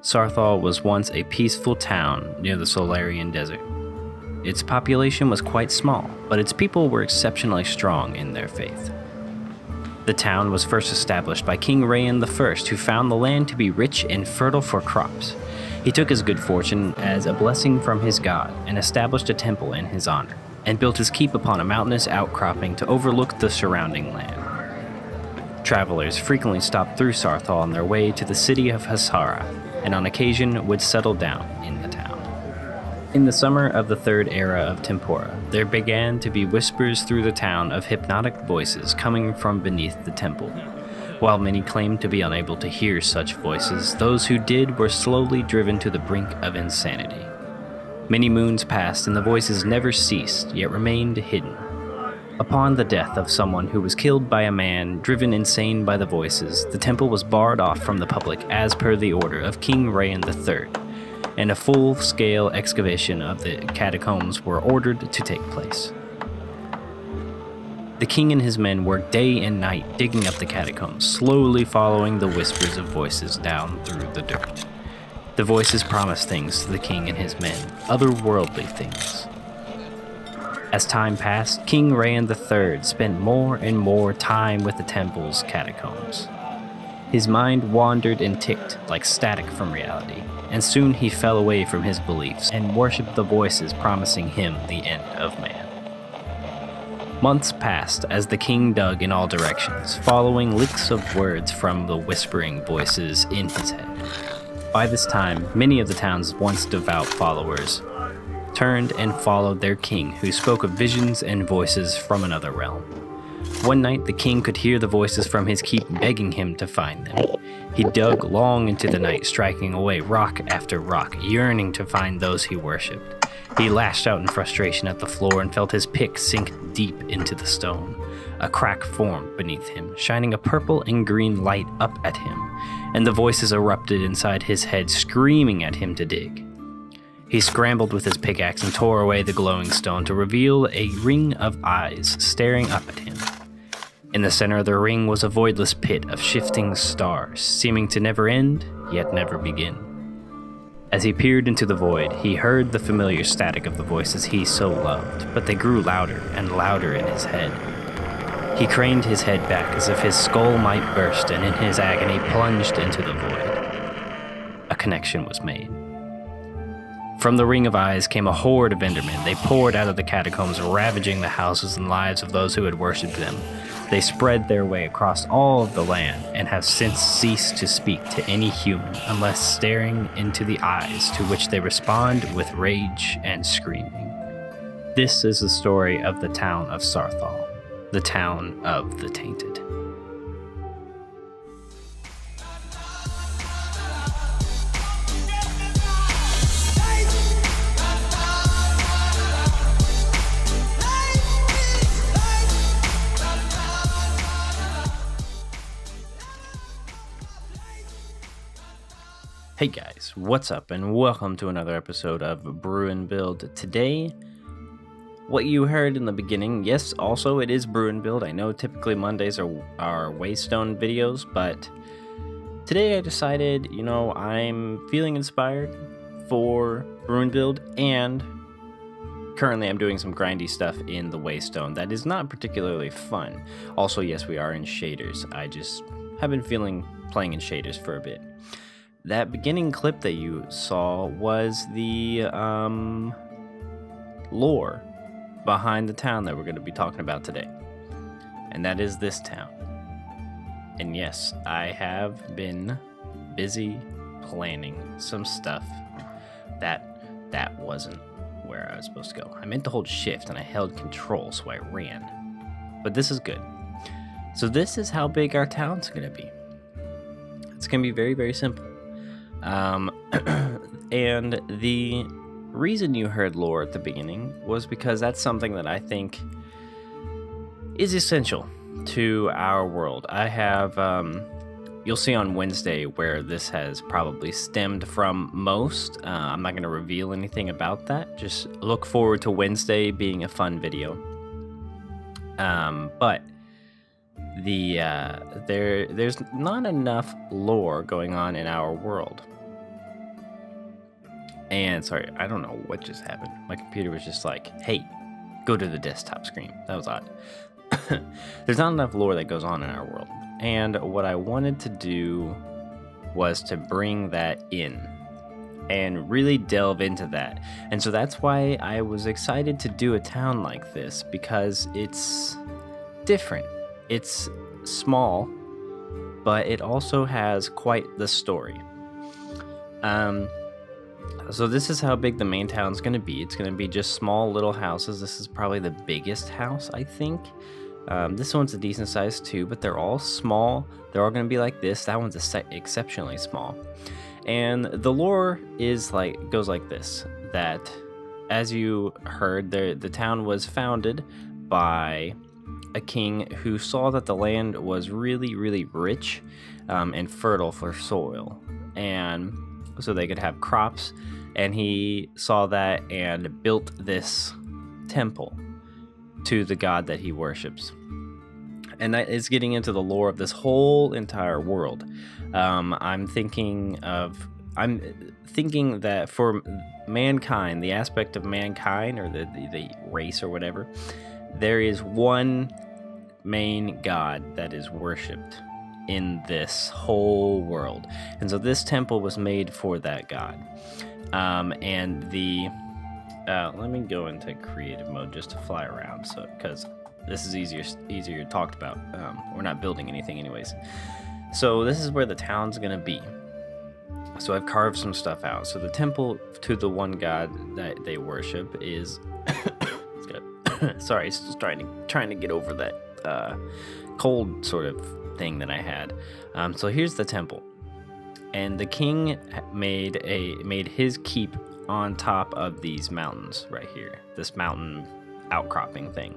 Sarthal was once a peaceful town near the Solarian Desert. Its population was quite small, but its people were exceptionally strong in their faith. The town was first established by King Rayan I, who found the land to be rich and fertile for crops. He took his good fortune as a blessing from his god and established a temple in his honor, and built his keep upon a mountainous outcropping to overlook the surrounding land. Travelers frequently stopped through Sarthal on their way to the city of Hasara, and on occasion would settle down in the town. In the summer of the third era of Tempora, there began to be whispers through the town of hypnotic voices coming from beneath the temple. While many claimed to be unable to hear such voices, those who did were slowly driven to the brink of insanity. Many moons passed and the voices never ceased, yet remained hidden. Upon the death of someone who was killed by a man driven insane by the voices, the temple was barred off from the public as per the order of King Rayan III, and a full-scale excavation of the catacombs were ordered to take place. The king and his men worked day and night digging up the catacombs, slowly following the whispers of voices down through the dirt. The voices promised things to the king and his men, otherworldly things. As time passed, King Rayan III spent more and more time with the temple's catacombs. His mind wandered and ticked like static from reality, and soon he fell away from his beliefs and worshipped the voices promising him the end of man. Months passed as the king dug in all directions, following leaks of words from the whispering voices in his head. By this time, many of the town's once devout followers turned and followed their king, who spoke of visions and voices from another realm. One night, the king could hear the voices from his keep begging him to find them. He dug long into the night, striking away rock after rock, yearning to find those he worshipped. He lashed out in frustration at the floor and felt his pick sink deep into the stone. A crack formed beneath him, shining a purple and green light up at him, and the voices erupted inside his head, screaming at him to dig. He scrambled with his pickaxe and tore away the glowing stone to reveal a ring of eyes staring up at him. In the center of the ring was a voidless pit of shifting stars, seeming to never end, yet never begin. As he peered into the void, he heard the familiar static of the voices he so loved, but they grew louder and louder in his head. He craned his head back as if his skull might burst, and in his agony plunged into the void. A connection was made. From the ring of eyes came a horde of Endermen. They poured out of the catacombs, ravaging the houses and lives of those who had worshipped them. They spread their way across all of the land and have since ceased to speak to any human unless staring into the eyes, to which they respond with rage and screaming. This is the story of the town of Sarthal, the town of the Tainted. Hey guys, what's up, and welcome to another episode of Brew Build. Today, what you heard in the beginning, yes, also it is Brew Build. I know typically Mondays are Waystone videos, but today I decided, I'm feeling inspired for Brew Build, and currently I'm doing some grindy stuff in the Waystone that is not particularly fun. Also, yes, we are in shaders. I just have been feeling playing in shaders for a bit. That beginning clip that you saw was the lore behind the town that we're going to be talking about today. And that is this town. And yes, I have been busy planning some stuff that wasn't where I was supposed to go. I meant to hold shift and I held control, so I ran. But this is good. So this is how big our town's going to be. It's going to be very, very simple. And the reason you heard lore at the beginning was because that's something that I think is essential to our world. I have, you'll see on Wednesday where this has probably stemmed from most. I'm not going to reveal anything about that. Just look forward to Wednesday being a fun video. But there's not enough lore going on in our world. And sorry, I don't know what just happened. My computer was just like, hey, go to the desktop screen. That was odd. There's not enough lore that goes on in our world. And what I wanted to do was to bring that in and really delve into that. And so that's why I was excited to do a town like this, because it's different. It's small, but it also has quite the story. So this is how big the main town's going to be. It's going to be just small little houses. This is probably the biggest house, I think. This one's a decent size too, but they're all small. They're all going to be like this. That one's exceptionally small. And the lore goes like this, that as you heard, the town was founded by a king who saw that the land was really, really rich and fertile for soil, and so they could have crops. And he saw that and built this temple to the god that he worships. And that is getting into the lore of this whole entire world. I'm thinking that for mankind, the aspect of mankind, or the race or whatever, there is one main god that is worshipped in this whole world. And so this temple was made for that god. Let me go into creative mode just to fly around, so because this is easier talked about. We're not building anything anyways. So this is where the town's gonna be. So I've carved some stuff out. So the temple to the one god that they worship is sorry, just trying to get over that cold sort of thing that I had. So here's the temple, and the king made his keep on top of these mountains right here, this mountain outcropping thing.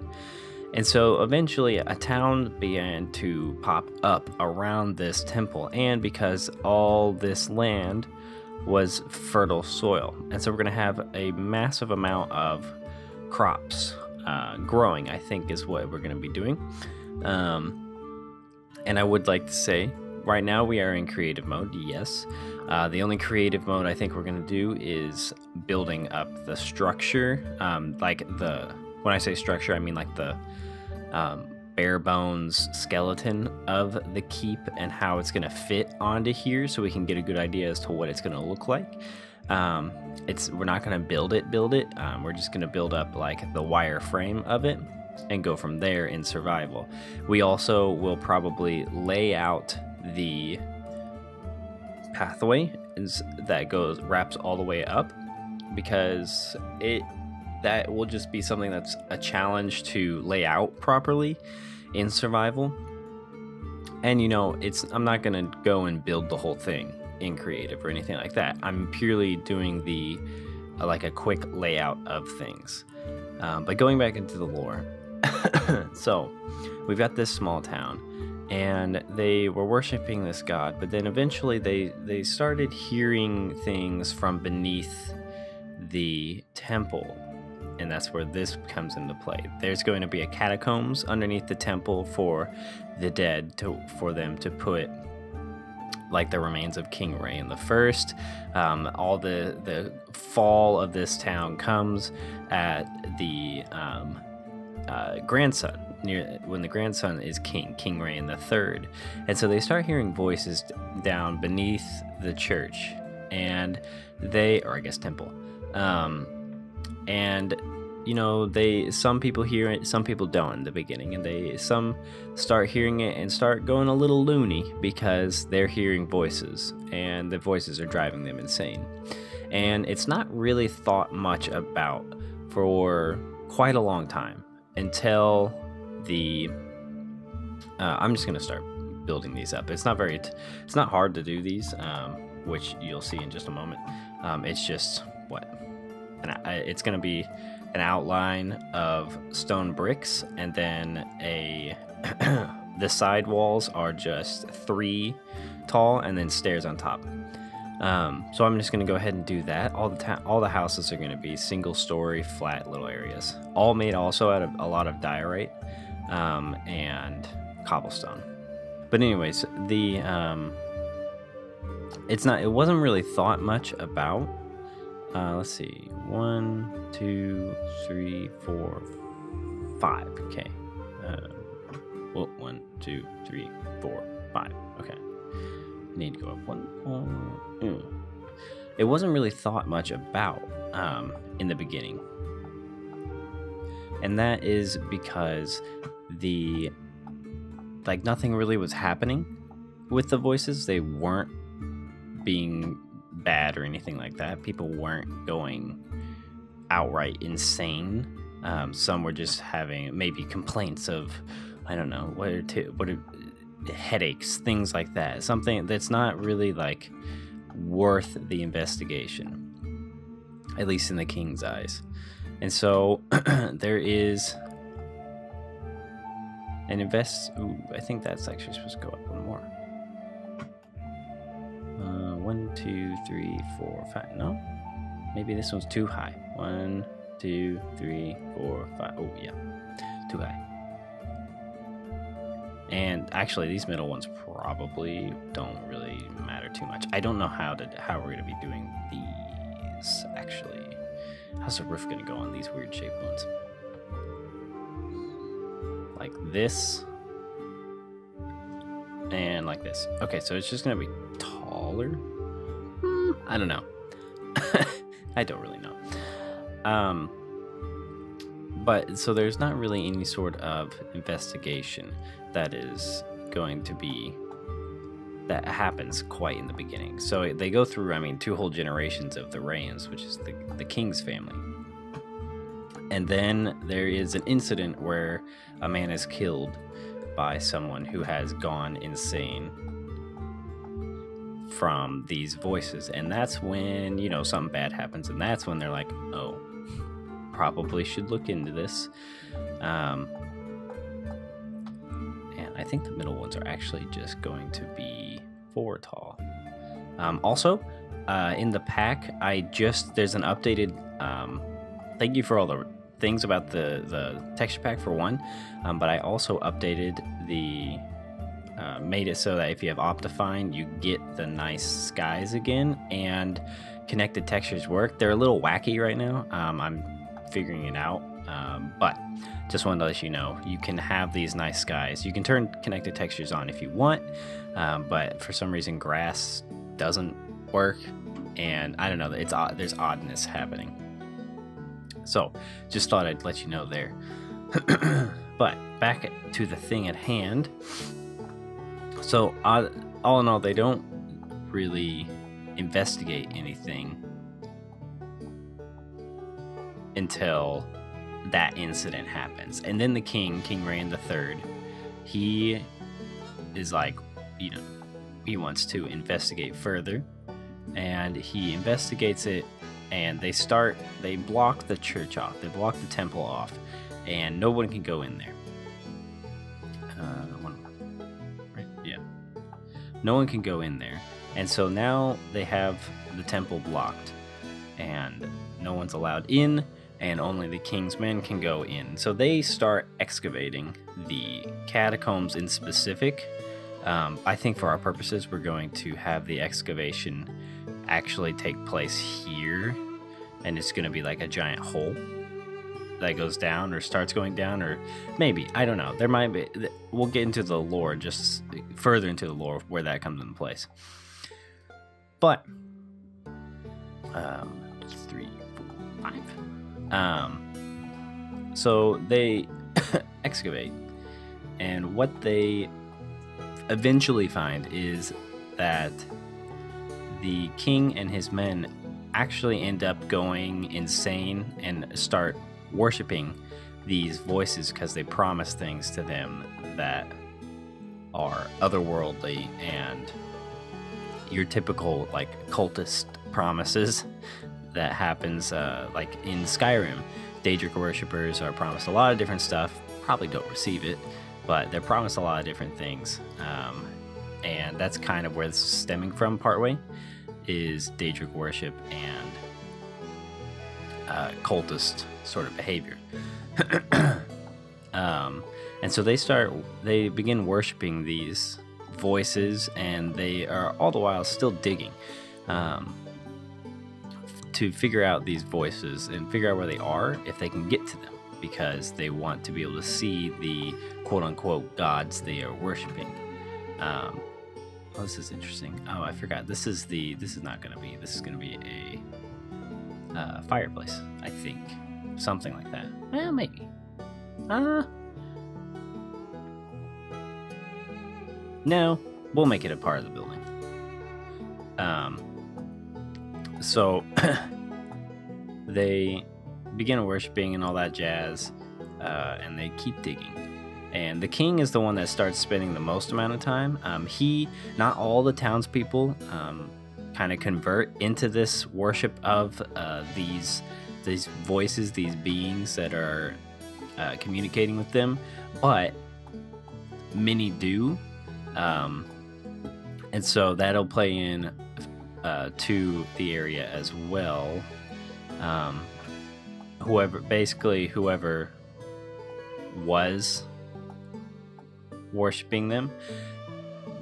And so eventually a town began to pop up around this temple, and because all this land was fertile soil, and so we're going to have a massive amount of crops growing, I think is what we're going to be doing. And I would like to say, right now we are in creative mode, yes. The only creative mode I think we're going to do is building up the structure. When I say structure, I mean like the bare bones skeleton of the keep and how it's going to fit onto here, so we can get a good idea as to what it's going to look like. We're not going to build it. We're just going to build up like the wire frame of it and go from there in survival. We also will probably lay out the pathway that wraps all the way up, because that will just be something that's a challenge to lay out properly in survival. And I'm not gonna go and build the whole thing in creative or anything like that. I'm purely doing a quick layout of things. But going back into the lore, so we've got this small town, and they were worshiping this god, but then eventually they started hearing things from beneath the temple, and that's where this comes into play. There's going to be a catacombs underneath the temple for the dead, for them to put like the remains of King Rain the First. All the fall of this town comes at the grandson, when the grandson is King Rain the Third. And so they start hearing voices down beneath the church, and temple. And some people hear it, some people don't in the beginning, and some start hearing it and start going a little loony because they're hearing voices, and the voices are driving them insane. And it's not really thought much about for quite a long time, until I'm just gonna start building these up. It's not hard to do these, which you'll see in just a moment. It's just it's gonna be an outline of stone bricks, and then the side walls are just 3 tall, and then stairs on top. So I'm just gonna go ahead and do that. All the houses are gonna be single story flat little areas, all made also out of a lot of diorite. and cobblestone. But anyways, it wasn't really thought much about. Let's see, 1, 2, 3, 4, 5. Okay. 1, 2, 3, 4, 5. Okay. Need to go up 1. It wasn't really thought much about in the beginning, and that is because nothing really was happening with the voices. They weren't being bad or anything like that. People weren't going outright insane. Some were just having maybe complaints of, I don't know, what are headaches, things like that. Something that's not really like worth the investigation, at least in the king's eyes. And so there is an I think that's actually supposed to go up one more. 1, 2, 3, 4, 5. No, maybe this one's too high. 1, 2, 3, 4, 5. Oh yeah, too high. And actually, these middle ones probably don't really matter too much. I don't know how we're gonna be doing these actually. How's the roof gonna go on these weird shaped ones? Like this and like this. Okay, so it's just gonna be taller. I don't know. I don't really know. But so there's not really any sort of investigation that happens quite in the beginning. So they go through, 2 whole generations of the Rains, which is the king's family. And then there is an incident where a man is killed by someone who has gone insane from these voices. And that's when, something bad happens. And that's when they're like, oh, probably should look into this. And I think the middle ones are actually just going to be 4 tall. Also, in the pack, there's an updated, thank you for all the things about the texture pack for one, but I also updated made it so that if you have Optifine, you get the nice skies again, and connected textures work. They're a little wacky right now. I'm figuring it out, but just wanted to let you know, you can have these nice skies. You can turn connected textures on if you want, but for some reason grass doesn't work, and I don't know, there's oddness happening. So just thought I'd let you know there. But back to the thing at hand. So all in all, they don't really investigate anything until that incident happens. And then the King Rain III, he is like, he wants to investigate further, and he investigates it, and they block the church off, they block the temple off, and no one can go in there. No one can go in there. And so now they have the temple blocked, and no one's allowed in, and only the king's men can go in. So they start excavating the catacombs in specific. I think for our purposes, we're going to have the excavation actually take place here, and it's going to be like a giant hole that goes down or starts going down, or maybe, I don't know. There might be, we'll get into the lore, just further into the lore where that comes into place. But 3, 4, 5. So they excavate, and what they eventually find is that the king and his men actually end up going insane and start worshiping these voices because they promise things to them that are otherworldly and your typical like cultist promises that happens like in Skyrim. Daedric worshippers are promised a lot of different stuff, probably don't receive it, but they're promised a lot of different things, and that's kind of where this is stemming from partway, is Daedric worship and cultist sort of behavior. And so they begin worshiping these voices, and they are all the while still digging to figure out these voices and figure out where they are, if they can get to them, because they want to be able to see the quote-unquote gods they are worshiping. Oh, this is interesting. Oh, I forgot. This is not going to be. This is going to be a fireplace, I think. Something like that. Well, maybe. No, we'll make it a part of the building. So they begin worshiping and all that jazz, and they keep digging. And the king is the one that starts spending the most amount of time. Not all the townspeople kind of convert into this worship of these voices, these beings that are communicating with them, but many do. And so that'll play in to the area as well. Whoever was worshiping them,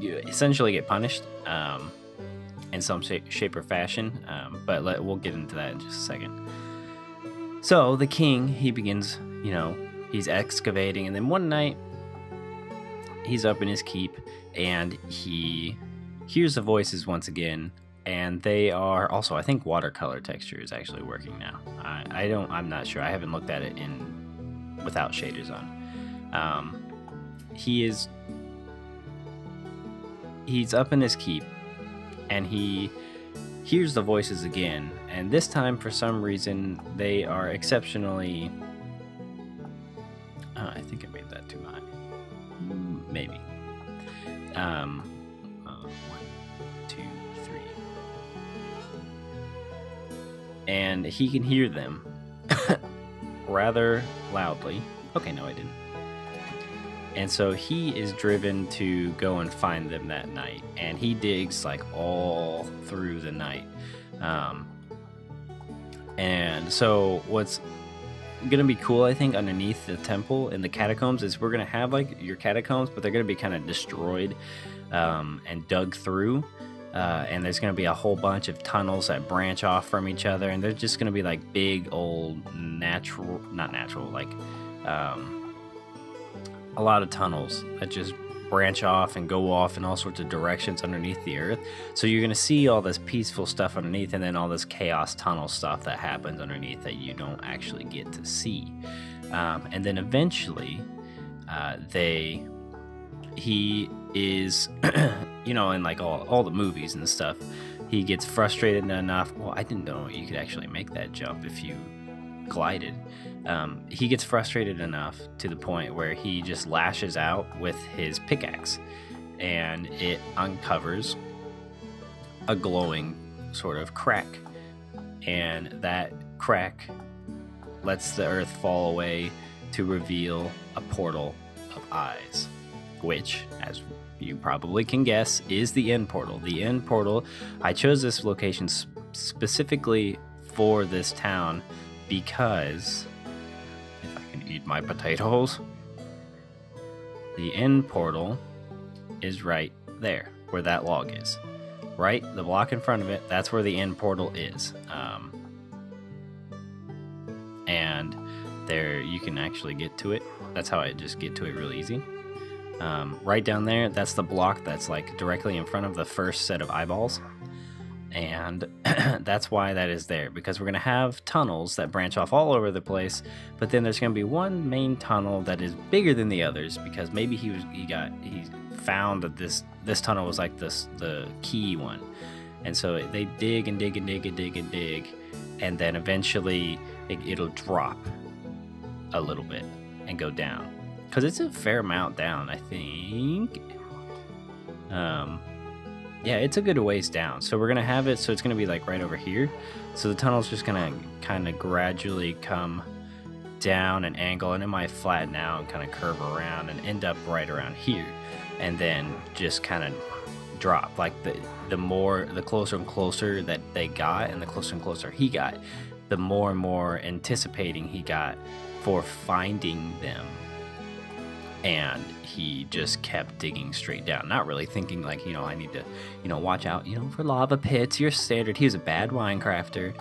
you essentially get punished in some shape or fashion. But we'll get into that in just a second. So the king, he begins, he's excavating, and then one night he's up in his keep, and he hears the voices once again, and they are also, I think, watercolor texture is actually working now. I'm not sure. I haven't looked at it without shaders on. He's up in his keep, and he hears the voices again, and this time for some reason they are exceptionally. I think I made that too high. Maybe. 1, 2, 3. And he can hear them rather loudly. Okay, no, I didn't. And so he is driven to go and find them that night, and he digs like all through the night. And so what's gonna be cool, I think, underneath the temple in the catacombs is we're gonna have like your catacombs, but they're gonna be kind of destroyed and dug through, and there's gonna be a whole bunch of tunnels that branch off from each other, and they're just gonna be like big old a lot of tunnels that just branch off and go off in all sorts of directions underneath the earth. So you're going to see all this peaceful stuff underneath, and then all this chaos tunnel stuff that happens underneath that you don't actually get to see. And then eventually he is in like all the movies and stuff, he gets frustrated enough. Well, I didn't know you could actually make that jump if you glided. He gets frustrated enough to the point where he just lashes out with his pickaxe, and it uncovers a glowing sort of crack, and that crack lets the earth fall away to reveal a portal of eyes, which, as you probably can guess, is the end portal. The end portal, I chose this location specifically for this town because if I can eat my potatoes, the end portal is right there where that log is. Right, the block in front of it, that's where the end portal is. And there you can actually get to it. That's how I just get to it real easy. Right down there, that's the block that's like directly in front of the first set of eyeballs. And that's why that is there, because we're going to have tunnels that branch off all over the place, but then there's going to be one main tunnel that is bigger than the others, because maybe he found that this tunnel was like the key one. And so they dig and dig and dig and dig and dig, and then eventually it'll drop a little bit and go down, because it's a fair amount down, I think. Yeah, it's a good ways down. So we're going to have it so it's going to be like right over here. So the tunnel's just going to kind of gradually come down and angle, and it might flatten out and kind of curve around and end up right around here, and then just kind of drop. Like the closer and closer that they got, and the closer and closer he got, the more and more anticipating he got for finding them. And he just kept digging straight down, not really thinking like, I need to, watch out, for lava pits, your standard. He was a bad Minecrafter.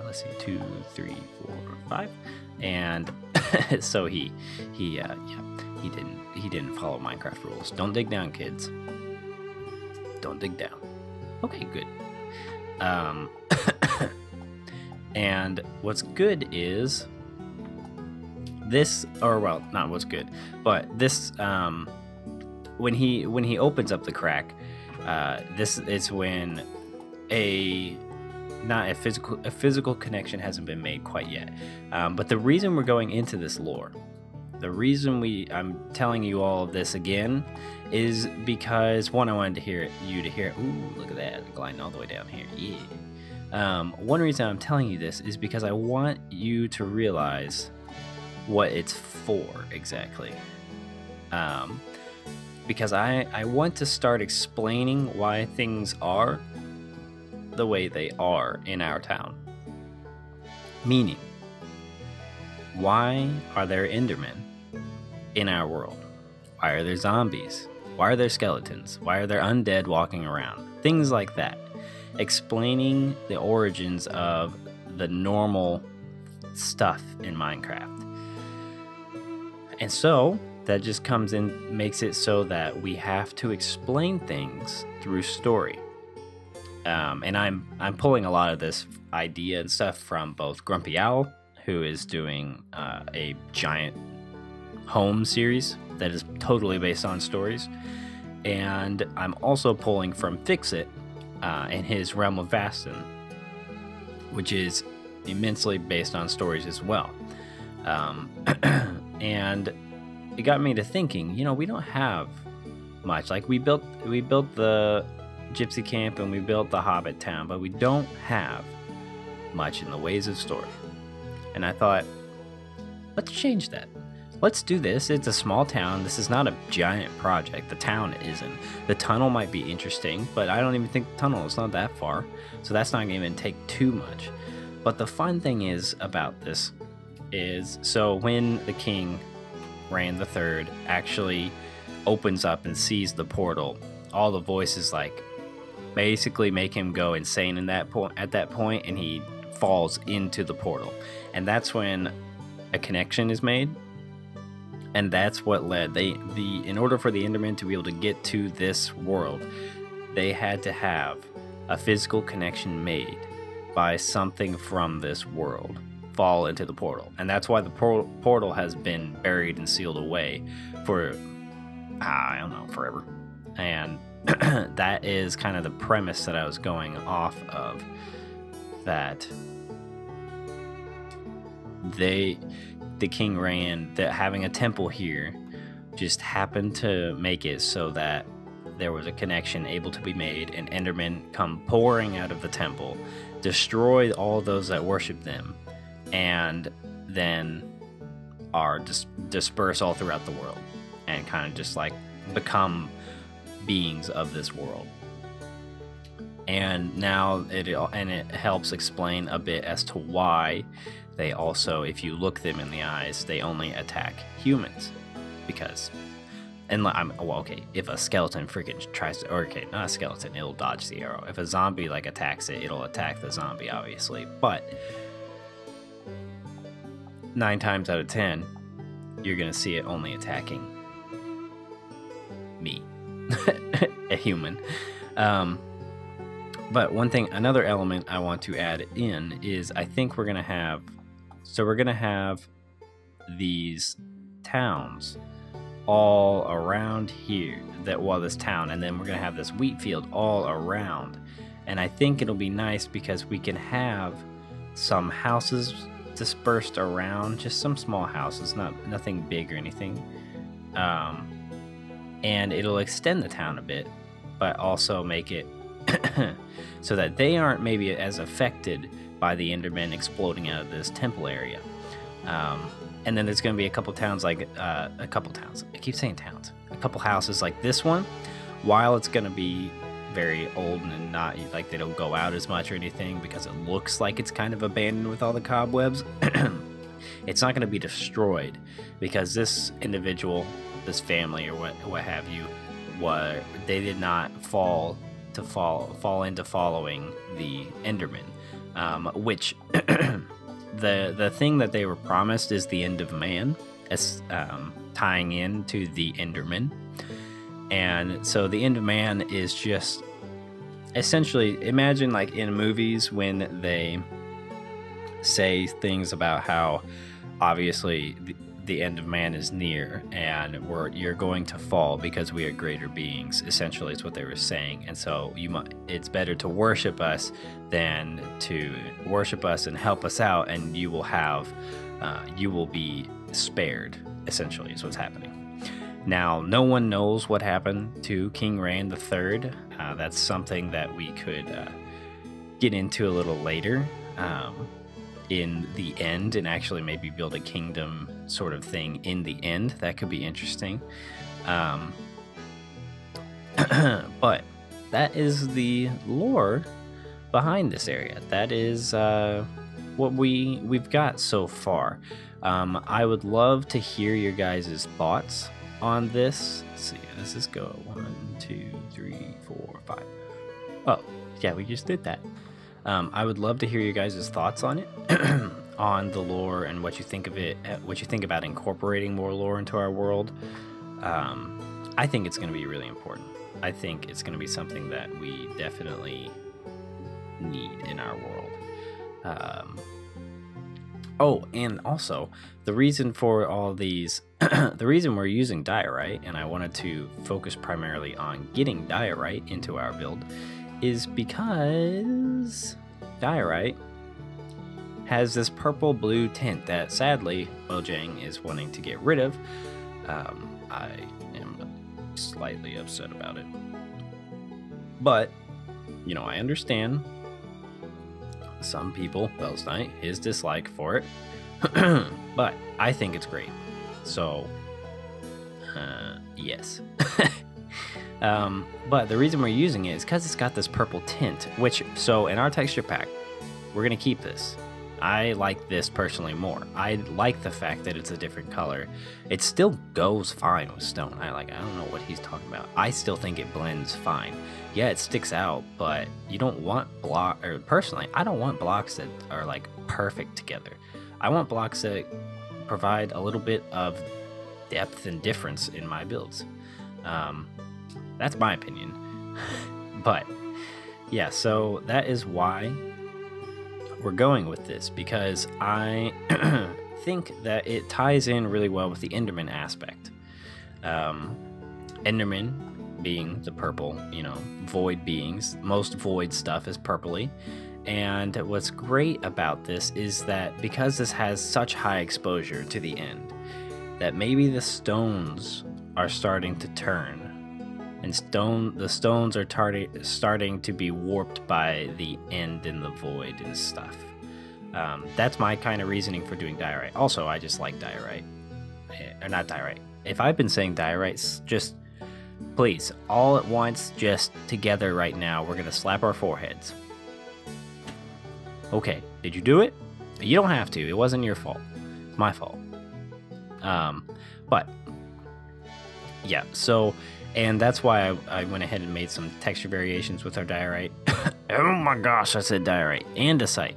Let's see, 2, 3, 4, 5. And so he didn't follow Minecraft rules. Don't dig down, kids. Don't dig down. Okay, good. And what's good is this, or well, not what's good, but this, when he opens up the crack, this is when a physical connection hasn't been made quite yet. But the reason we're going into this lore, the reason I'm telling you all of this again, is because one, I wanted you to hear. Ooh, look at that, gliding all the way down here. Yeah. One reason I'm telling you this is because I want you to realize what it's for exactly. Because I want to start explaining why things are the way they are in our town. Meaning, why are there Endermen in our world? Why are there zombies? Why are there skeletons? Why are there undead walking around? Things like that. Explaining the origins of the normal stuff in Minecraft. And so that just comes in, makes it so that we have to explain things through story. And I'm pulling a lot of this idea and stuff from both Grumpy Owl, who is doing a giant home series that is totally based on stories, and I'm also pulling from Fixit and his Realm of Vastin, which is immensely based on stories as well. And it got me to thinking, we don't have much. Like we built the Gypsy Camp and we built the Hobbit Town, but we don't have much in the ways of story. And I thought, let's change that. Let's do this. It's a small town. This is not a giant project. The town isn't. The tunnel might be interesting, but I don't even think the tunnel is not that far. So that's not going to even take too much. But the fun thing is about this is, so when the king, Rand III, actually opens up and sees the portal, all the voices basically make him go insane at that point, and he falls into the portal. And that's when a connection is made. And that's what led in order for the Endermen to be able to get to this world, they had to have a physical connection made by something from this world fall into the portal. And that's why the portal has been buried and sealed away for, I don't know, forever. And that is kind of the premise that I was going off of, that the King Rand, that having a temple here just happened to make it so that there was a connection able to be made, and Endermen come pouring out of the temple, destroy all those that worship them, and then are dispersed all throughout the world and kind of just become beings of this world. And now it helps explain a bit as to why they also, if you look them in the eyes, they only attack humans. Because, if a skeleton freaking tries to, or okay, not a skeleton, it'll dodge the arrow. If a zombie attacks it, it'll attack the zombie, obviously. But 9 times out of 10, you're gonna see it only attacking me, a human. But another element I want to add in is, I think we're gonna have these towns all around here, this town, and then we're gonna have this wheat field all around. And I think it'll be nice because we can have some houses dispersed around, just some small houses, nothing big or anything. And it'll extend the town a bit, but also make it so that they aren't maybe as affected by the Endermen exploding out of this temple area. And then there's going to be a couple towns, I keep saying towns, a couple houses like this one. While it's going to be very old and not they don't go out as much or anything, because it looks like it's kind of abandoned with all the cobwebs, it's not going to be destroyed, because this individual this family or what have you, they did not fall into following the Enderman, which the thing that they were promised is the end of man, as tying into the Enderman. And so the end of man is just essentially, imagine like in movies when they say things about how obviously the end of man is near and you're going to fall because we are greater beings. Essentially, it's what they were saying. And so it's better to worship us than to worship us and help us out, and you will be spared. Essentially, is what's happening. Now, no one knows what happened to King Rand III. That's something that we could get into a little later in the end, and actually maybe build a kingdom sort of thing in the end. That could be interesting. But that is the lore behind this area. That is what we've got so far. I would love to hear your guys' thoughts on this. Let's see, does this go 1, 2, 3, 4, 5? Oh, yeah, we just did that. I would love to hear your guys' thoughts on it, on the lore and what you think of it, what you think about incorporating more lore into our world. I think it's going to be really important. I think it's going to be something that we definitely need in our world. Oh, and also, the reason for all these, the reason we're using diorite, and I wanted to focus primarily on getting diorite into our build, is because diorite has this purple-blue tint that, sadly, Mojang is wanting to get rid of. I am slightly upset about it. But, I understand some people, Bell's Knight, his dislike for it. But I think it's great. So, yes. But the reason we're using it is because it's got this purple tint, so in our texture pack, we're going to keep this. I like this personally more. I like the fact that it's a different color. It still goes fine with stone. I don't know what he's talking about. I still think it blends fine. Yeah, it sticks out, but you don't want personally, I don't want blocks that are like perfect together. I want blocks that provide a little bit of depth and difference in my builds. That's my opinion. But yeah, so that is why we're going with this, because I think that it ties in really well with the Enderman aspect. Enderman being the purple, void beings. Most void stuff is purpley. And what's great about this is that because this has such high exposure to the end, that maybe the stones are starting to turn. And the stones are starting to be warped by the end and the void and stuff. That's my kind of reasoning for doing diorite. Also, I just like diorite. Or not diorite. If I've been saying diorite, just please, all at once, just together right now, we're going to slap our foreheads. Okay, did you do it? You don't have to. It wasn't your fault. It's my fault. But, yeah, so... And that's why I went ahead and made some texture variations with our diorite. Oh my gosh, I said diorite. Andesite.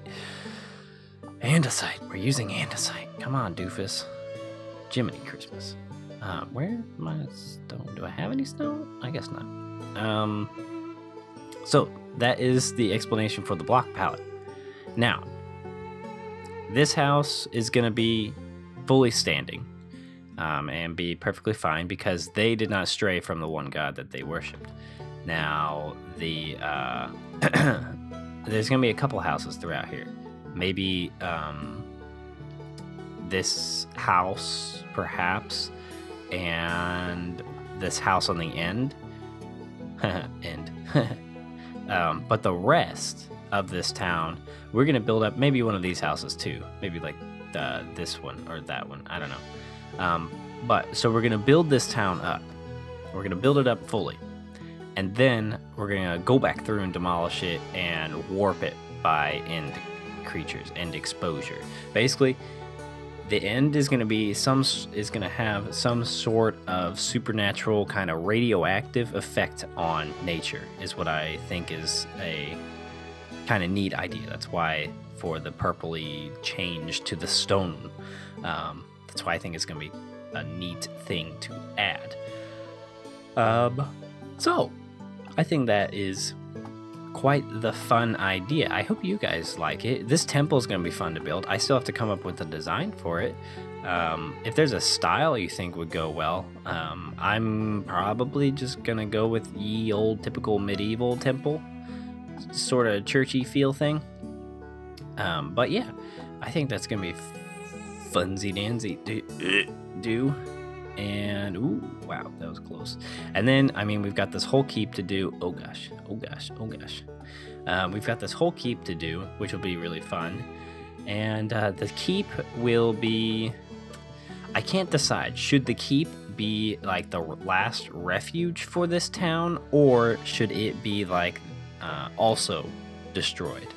Andesite. We're using andesite. Come on, doofus. Jiminy Christmas. Where's my stone? Do I have any stone? I guess not. So, that is the explanation for the block palette. Now, this house is going to be fully standing. And be perfectly fine because they did not stray from the one god that they worshipped. Now, there's going to be a couple houses throughout here. Maybe this house, perhaps, and this house on the end. But the rest of this town, we're going to build up maybe one of these houses too. Maybe like this one or that one. I don't know. So we're going to build this town up. We're going to build it up fully. And then we're going to go back through and demolish it and warp it by end creatures, end exposure. Basically, the end is going to be have some sort of supernatural kind of radioactive effect on nature, is what I think is a kind of neat idea. That's why for the purpley change to the stone, that's why I think it's going to be a neat thing to add. So I think that is quite the fun idea. I hope you guys like it. This temple is going to be fun to build. I still have to come up with a design for it. If there's a style you think would go well, I'm probably just going to go with ye old typical medieval temple, sort of churchy feel thing. But yeah, I think that's going to be funsy dancy do. And ooh, wow, that was close. And then, I mean, we've got this whole keep to do. Oh gosh. We've got this whole keep to do, which will be really fun. And the keep will be, I can't decide. Should the keep be like the last refuge for this town, or should it be like also destroyed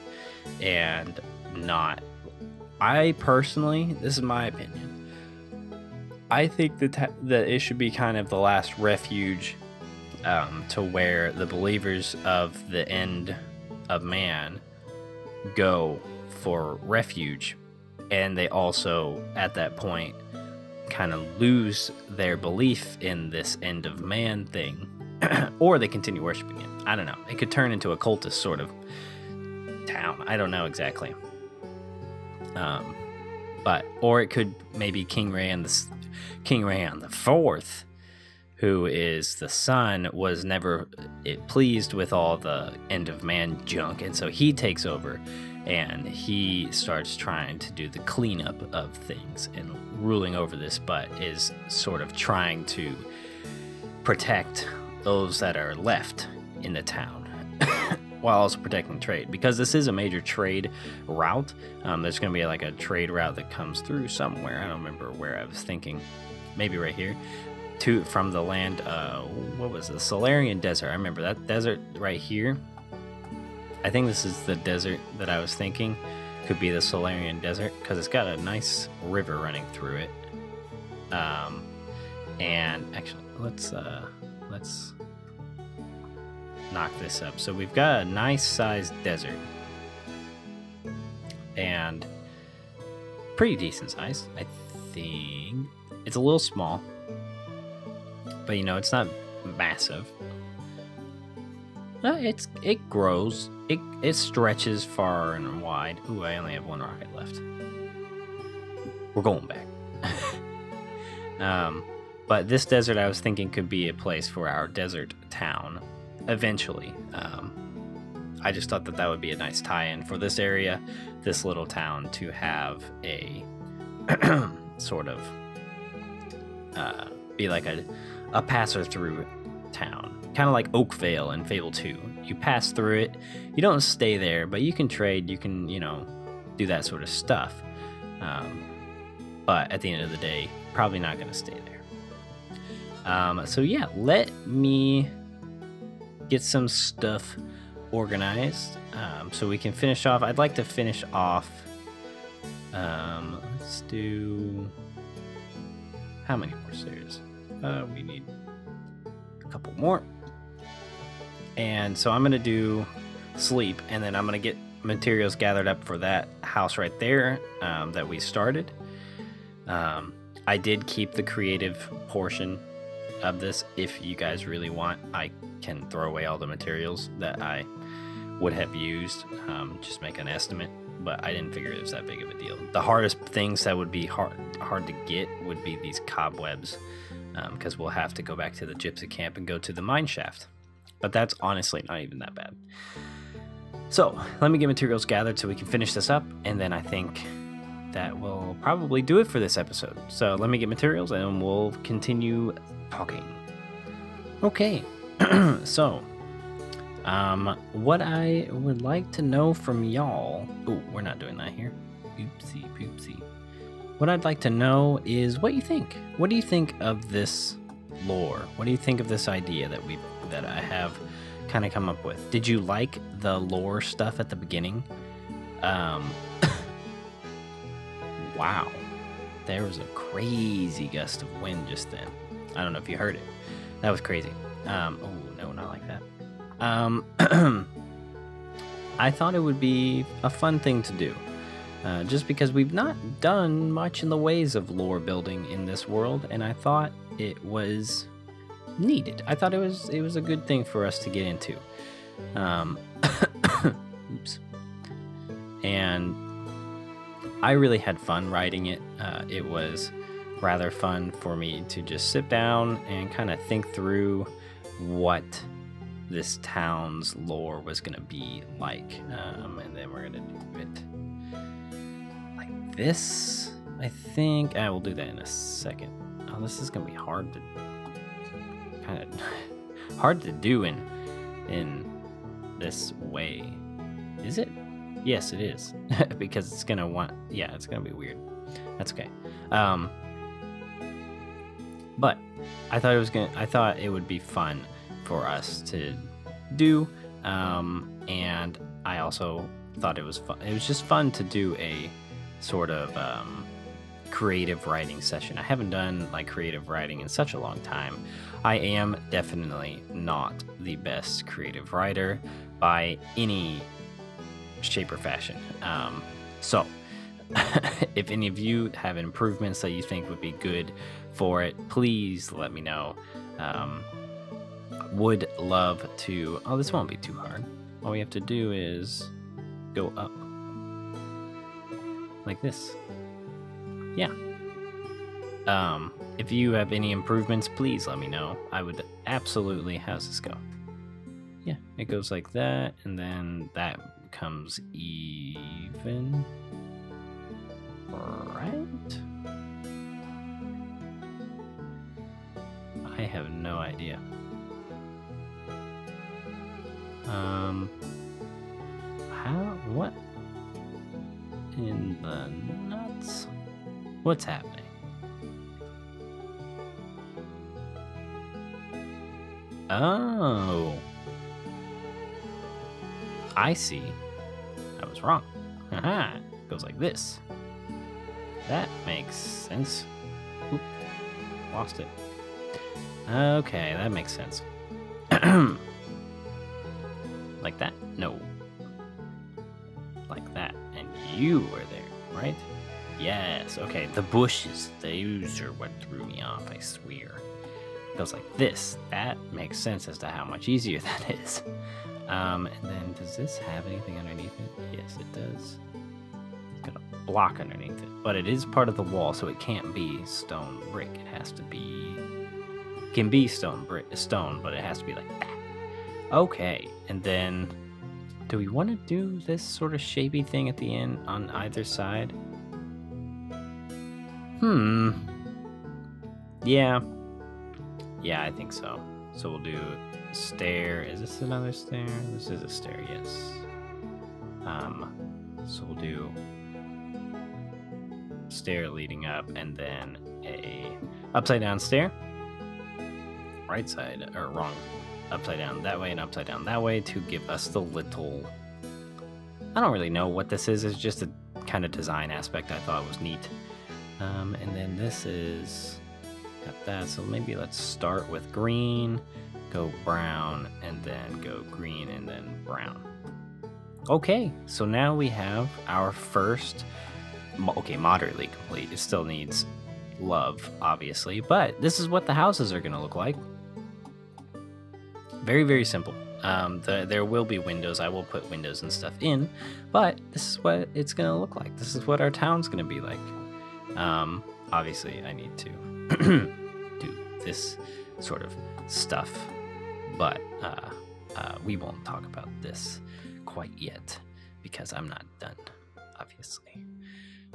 and not? I personally, this is my opinion, I think that it should be kind of the last refuge, to where the believers of the end of man go for refuge, and they also at that point kind of lose their belief in this end of man thing, or they continue worshiping it. I don't know. It could turn into a cultist sort of town. I don't know exactly. Or it could maybe King Rayan the Fourth, who is the son, was never pleased with all the end of man junk, and so he takes over and he starts trying to do the cleanup of things and ruling over this, but is sort of trying to protect those that are left in the town while also protecting trade, because this is a major trade route. There's going to be like a trade route that comes through somewhere. I don't remember where I was thinking. Maybe right here, from the land. What was the Solarian Desert? I remember that desert right here. I think this is the desert that I was thinking. Could be the Solarian Desert because it's got a nice river running through it. And actually, let's knock this up. So we've got a nice sized desert and pretty decent size. I think it's a little small, but you know, it's not massive. It grows. It stretches far and wide. Ooh, I only have one rocket left. We're going back. But this desert, I was thinking, could be a place for our desert town eventually. I just thought that would be a nice tie-in for this area, this little town, to have a sort of be like a passer through town, kind of like Oakvale in Fable 2. You pass through it, you don't stay there, but you can trade, you can, you know, do that sort of stuff. But at the end of the day, probably not going to stay there. So yeah, let me get some stuff organized, so we can finish off. I'd like to finish off, let's do, how many more stairs? We need a couple more. And so I'm going to do sleep, and then I'm going to get materials gathered up for that house right there, that we started. I did keep the creative portion of this. If you guys really want, I can throw away all the materials that I would have used, just make an estimate, but I didn't figure it was that big of a deal. The hardest things that would be hard to get would be these cobwebs, because we'll have to go back to the gypsy camp and go to the mine shaft, but that's honestly not even that bad. So let me get materials gathered so we can finish this up, and then I think that will probably do it for this episode. So let me get materials and we'll continue talking. Okay. So what I would like to know from y'all, oh, we're not doing that here, oopsie poopsie. What I'd like to know is what you think. What do you think of this lore? What do you think of this idea that I have kind of come up with? Did you like the lore stuff at the beginning? Wow. There was a crazy gust of wind just then. I don't know if you heard it. That was crazy. Oh, no, not like that. I thought it would be a fun thing to do. Just because we've not done much in the ways of lore building in this world, and I thought it was needed. I thought it was a good thing for us to get into. Oops. And I really had fun writing it. It was rather fun for me to just sit down and kind of think through what this town's lore was going to be like. And then we're going to do it like this, I think. I will do that in a second. Oh, this is going to be hard to do in this way. Is it? Yes, it is. Because it's gonna it's gonna be weird. That's okay. But I thought it would be fun for us to do, and I also thought it was fun. It was just fun to do a sort of creative writing session. I haven't done like creative writing in such a long time. I am definitely not the best creative writer by any shape or fashion. So if any of you have improvements that you think would be good for it, please let me know. Would love to. Oh, this won't be too hard. All we have to do is go up like this. Yeah. If you have any improvements, please let me know. I would absolutely. How's this go? Yeah, it goes like that, and then that becomes even, right? I have no idea. What in the nuts? What's happening? Oh, I see. I was wrong. Haha, goes like this. That makes sense. Oop, lost it. Okay, that makes sense. Like that? No. Like that. And you were there, right? Yes, okay. The bushes, those are what threw me off, I swear. It goes like this. That makes sense as to how much easier that is. And then, does this have anything underneath it? Yes, it does. It's got a block underneath it. But it is part of the wall, so it can't be stone brick. It has to be... It can be stone, but it has to be like that. Okay, and then... Do we want to do this sort of shapey thing at the end on either side? Yeah. Yeah, I think so. So we'll do stair. Is this another stair? This is a stair, yes. So we'll do stair leading up, and then a upside down stair. Right side, or wrong. Upside down that way and upside down that way to give us the little... I don't really know what this is. It's just a kind of design aspect I thought was neat. And then this is... Got that, so maybe let's start with green, go brown, and then go green, and then brown. Okay, so now we have our first... Okay, moderately complete. It still needs love, obviously, but this is what the houses are going to look like. Very, very simple. There will be windows. I will put windows and stuff in, but this is what it's going to look like. This is what our town's going to be like. Obviously, I need to do this sort of stuff, but we won't talk about this quite yet because I'm not done, obviously.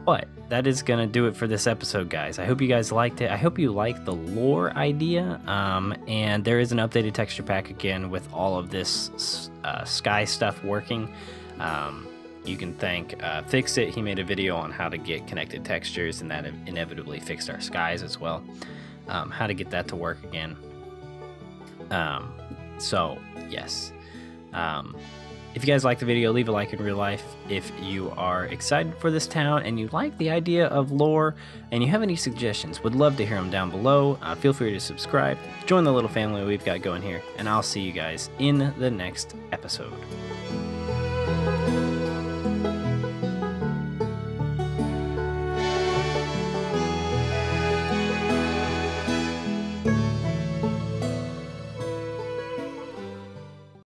But that is going to do it for this episode, guys. I hope you guys liked it. I hope you liked the lore idea. And there is an updated texture pack again with all of this sky stuff working. You can thank Fixit. He made a video on how to get connected textures, and that inevitably fixed our skies as well. How to get that to work again. So, yes. If you guys like the video, leave a like in real life. If you are excited for this town and you like the idea of lore and you have any suggestions, would love to hear them down below. Feel free to subscribe, join the little family we've got going here, and I'll see you guys in the next episode.